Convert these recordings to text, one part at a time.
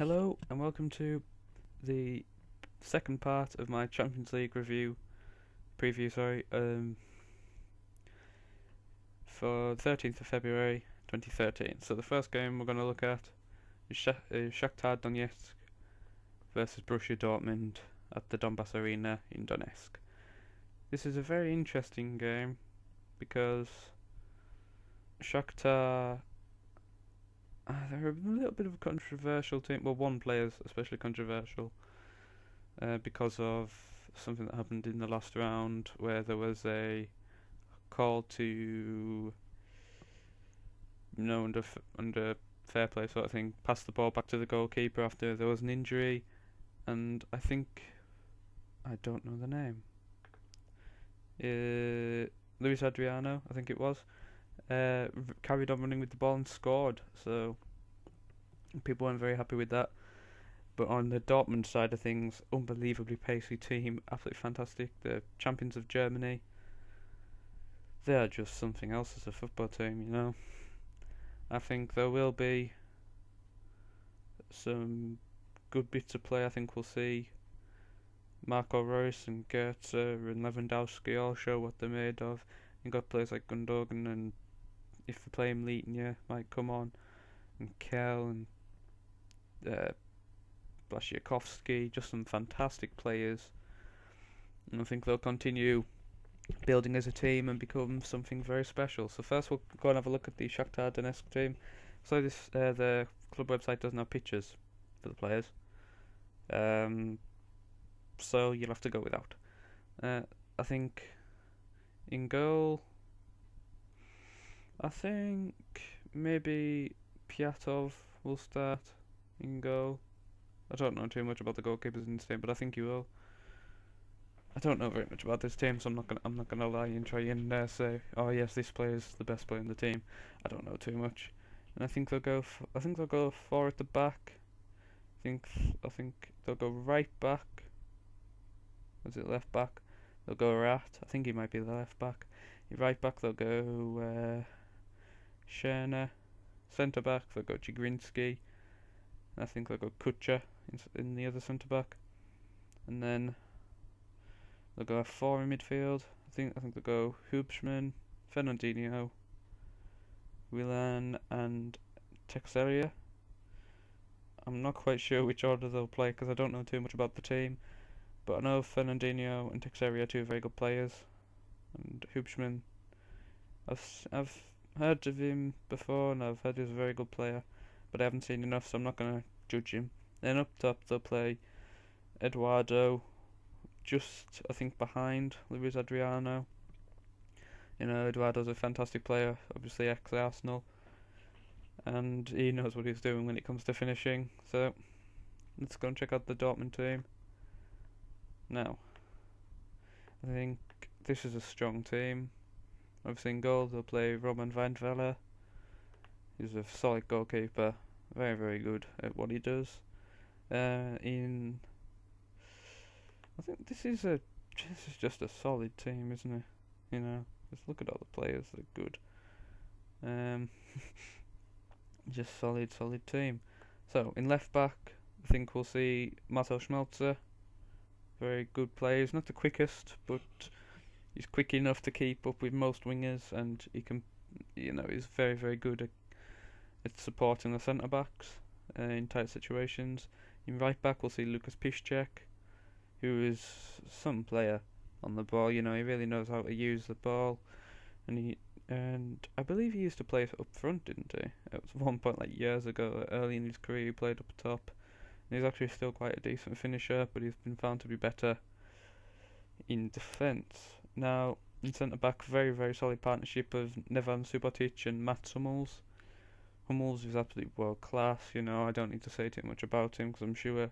Hello and welcome to the second part of my Champions League preview, for 13th of February 2013. So the first game we're going to look at is Shakhtar Donetsk versus Borussia Dortmund at the Donbass Arena in Donetsk. This is a very interesting game because Shakhtar they're a little bit of a controversial team. Well, one player is especially controversial because of something that happened in the last round where there was a call to, under fair play sort of thing, pass the ball back to the goalkeeper after there was an injury, and I don't know the name. Luis Adriano, I think it was. Carried on running with the ball and scored, so people weren't very happy with that. But on the Dortmund side of things, unbelievably pacey team, absolutely fantastic. The champions of Germany. They are just something else as a football team, I think there will be some good bits of play. I think we'll see Marco Reus and Goetze and Lewandowski all show what they're made of. You've got players like Gundogan, and if they play him Leighton, might come on, and Kell and Blashiakovsky, just some fantastic players. And I think they'll continue building as a team and become something very special. So first we'll go and have a look at the Shakhtar Donetsk team. So the club website doesn't have pictures for the players, so you'll have to go without. I think in goal, I think maybe Piatov will start in goal. I don't know too much about the goalkeepers in this team, but I think he will. I don't know very much about this team, so I'm not gonna lie and try and say, oh yes, this player is the best player in the team. I don't know too much, and I think they'll go four at the back. I think they'll go right back. Was it left back? They'll go Rat. I think he might be the left back. Right back they'll go Scherner. Centre back they'll go Chigrinsky. I think they'll go Kutcher in the other centre back, and then they'll go F4 in midfield. I think they'll go Hubschmann, Fernandinho, Willan, and Texeria. I'm not quite sure which order they'll play because I don't know too much about the team, but I know Fernandinho and Texeria are two very good players, and Hubschmann, I've heard of him before and I've heard he's a very good player, but I haven't seen enough, so I'm not going to judge him. Then up top they'll play Eduardo, just I think behind Luis Adriano. Eduardo's a fantastic player, obviously ex-Arsenal, and he knows what he's doing when it comes to finishing. So let's go and check out the Dortmund team. Now, I think this is a strong team. Obviously in goal they'll play Roman Weindweiler. He's a solid goalkeeper, very very good at what he does. I think this is just a solid team, isn't it? Just look at all the players, they're good. Just solid team. So in left back, I think we'll see Marcel Schmelzer. Very good player. He's not the quickest, but he's quick enough to keep up with most wingers, and he can, he's very very good at supporting the centre backs in tight situations. In right back, we'll see Lucas Piszczek, who is some player on the ball. He really knows how to use the ball, and I believe he used to play up front, didn't he? At one point, like years ago, early in his career, he played up top. And he's actually still quite a decent finisher, but he's been found to be better in defence. Now, in centre back, very very solid partnership of Nevan Subotic and Mats Hummels. Hummels is absolutely world class. I don't need to say too much about him because I'm sure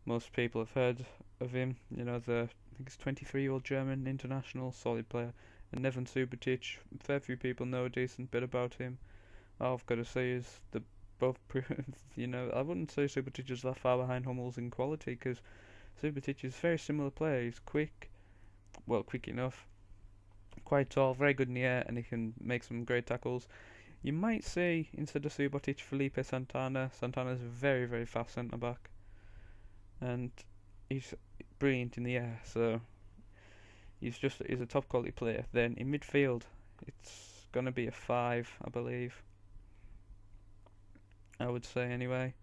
most people have heard of him. I think he's 23-year-old German international, solid player. And Nevan Subotic, fair few people know a decent bit about him. All I've got to say is both I wouldn't say Subotic is that far behind Hummels in quality, because Subotic is a very similar player. He's quick enough, quite tall, very good in the air, and he can make some great tackles. You might see, instead of Subotic, Felipe Santana. Santana's a very, very fast centre back, and he's brilliant in the air. So he's a top quality player. Then in midfield, it's gonna be a 5, I believe. I would say anyway.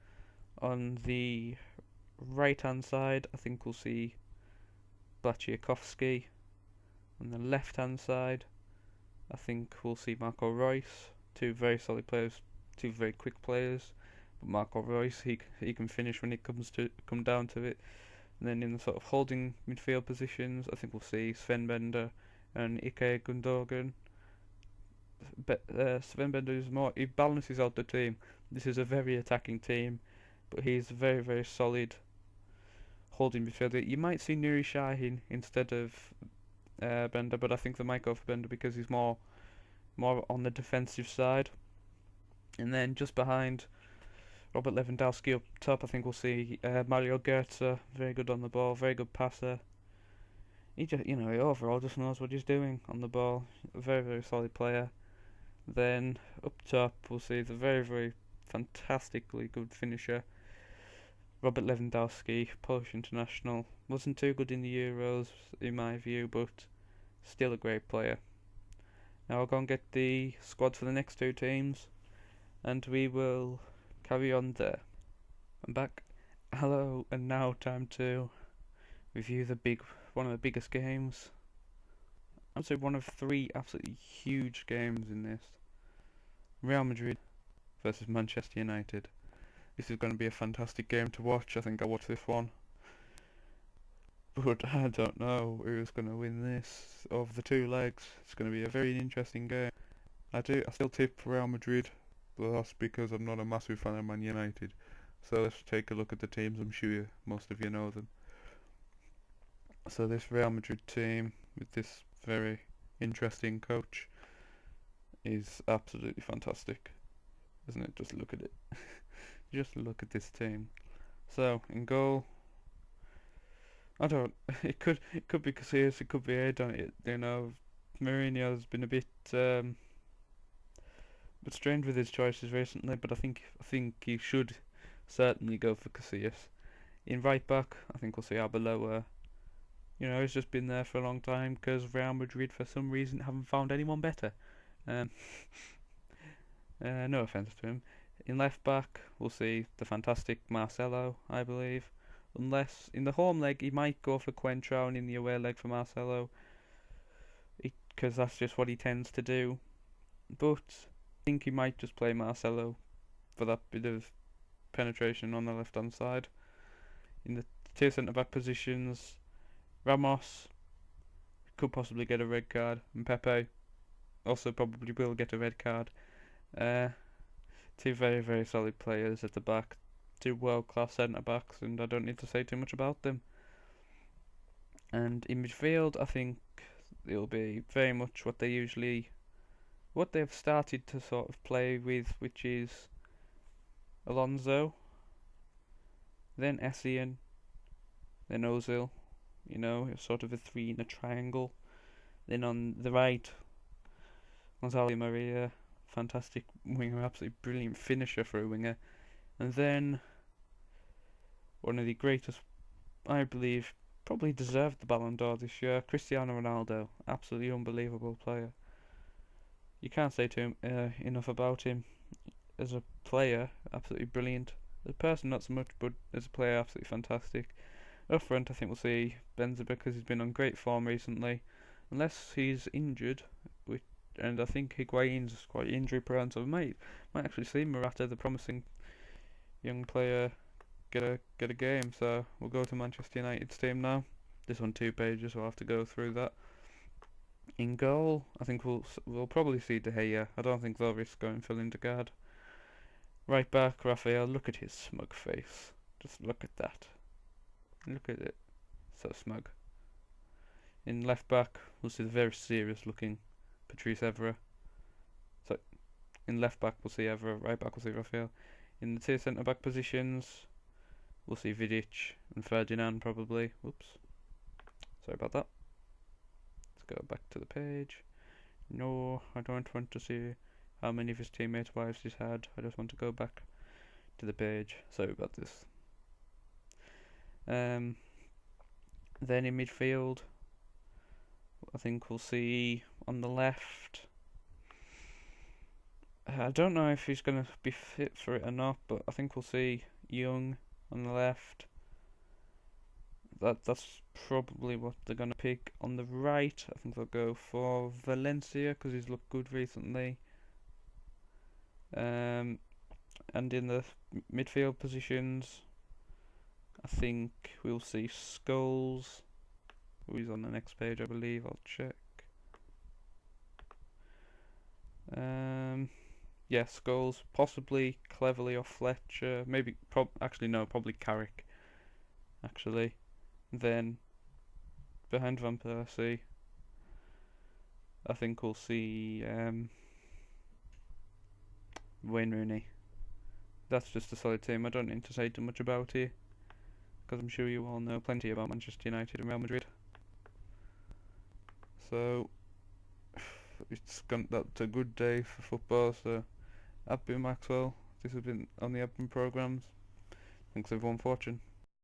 On the right hand side, I think we'll see Blachiakovsky. On the left hand side, I think we'll see Marco Reus. Two very solid players, two very quick players. But Marco Reus, he can finish when it come down to it. And then in the sort of holding midfield positions, I think we'll see Sven Bender and Ike Gundogan. Sven Bender he balances out the team. This is a very attacking team, but he's very, very solid holding midfielder. You might see Nuri Sahin instead of Bender, but I think they might go for Bender because he's more on the defensive side. And then just behind Robert Lewandowski up top, I think we'll see Mario Götze, very good on the ball, very good passer. He just, he overall just knows what he's doing on the ball. A very, very solid player. Then up top, we'll see the very, very fantastically good finisher, Robert Lewandowski, Polish international. Wasn't too good in the Euros, in my view, but still a great player. Now I'll go and get the squad for the next two teams, and we will carry on there. I'm back. Hello, and now time to review one of the biggest games. I'd say one of 3 absolutely huge games in this. Real Madrid versus Manchester United. This is going to be a fantastic game to watch. I think I'll watch this one. But I don't know who's going to win this of the 2 legs. It's going to be a very interesting game. I still tip Real Madrid, but that's because I'm not a massive fan of Man United. So let's take a look at the teams. I'm sure most of you know them. So this Real Madrid team with this very interesting coach is absolutely fantastic, isn't it? Just look at it. Just look at this team. So in goal, it could be Casillas, it could be Eden. Mourinho's been a bit strange with his choices recently, but I think he should certainly go for Casillas. In right back, I think we'll see Arbeloa. He's just been there for a long time because Real Madrid, for some reason, haven't found anyone better. No offence to him. In left back, we'll see the fantastic Marcelo, I believe. Unless, in the home leg, he might go for Coentrão, and in the away leg for Marcelo. Because that's just what he tends to do. But I think he might just play Marcelo for that bit of penetration on the left-hand side. In the 2 centre-back positions, Ramos could possibly get a red card, and Pepe also probably will get a red card. 2 very, very solid players at the back, 2 world-class centre-backs, and I don't need to say too much about them. And in midfield, I think it'll be very much what they've started to sort of play with, which is Alonso, then Essien, then Ozil. Sort of a 3 in a triangle. Then on the right, Gonzalo Maria, fantastic winger, absolutely brilliant finisher for a winger. And then one of the greatest, I believe, probably deserved the Ballon d'Or this year, Cristiano Ronaldo, absolutely unbelievable player. You can't say enough about him. As a player, absolutely brilliant. As a person, not so much, but as a player, absolutely fantastic. Up front, I think we'll see Benzema because he's been on great form recently, unless he's injured, and I think Higuain's quite injury prone, so we might actually see Morata, the promising young player, get a game. So we'll go to Manchester United's team now. This one 2 pages, so I'll have to go through that. In goal, I think we'll probably see De Gea. I don't think they'll risk going for Lindegaard. Right back, Rafael. Look at his smug face. Just look at that. Look at it. So smug. In left back, we'll see the very serious looking Patrice Evra. So in left back we'll see Evra, right back we'll see Rafael. In the 2 centre back positions, we'll see Vidic and Ferdinand probably. Whoops. Sorry about that. Let's go back to the page. No, I don't want to see how many of his teammates' wives he's had. I just want to go back to the page. Sorry about this. Then in midfield, I think we'll see on the left. I don't know if he's going to be fit for it or not, but I think we'll see Young on the left. That's probably what they're going to pick. On the right, I think they'll go for Valencia because he's looked good recently. And in the midfield positions, I think we'll see Scholes, who is on the next page, I believe. I'll check. Yeah, Scholes, possibly Cleverley or Fletcher. Maybe, probably Carrick. Actually, then behind Van Persie, I think we'll see Wayne Rooney. That's just a solid team. I don't need to say too much about it, because I'm sure you all know plenty about Manchester United and Real Madrid. So that's a good day for football. So I've been Maxwell. This has been on the Admin Programmes. Thanks everyone for watching.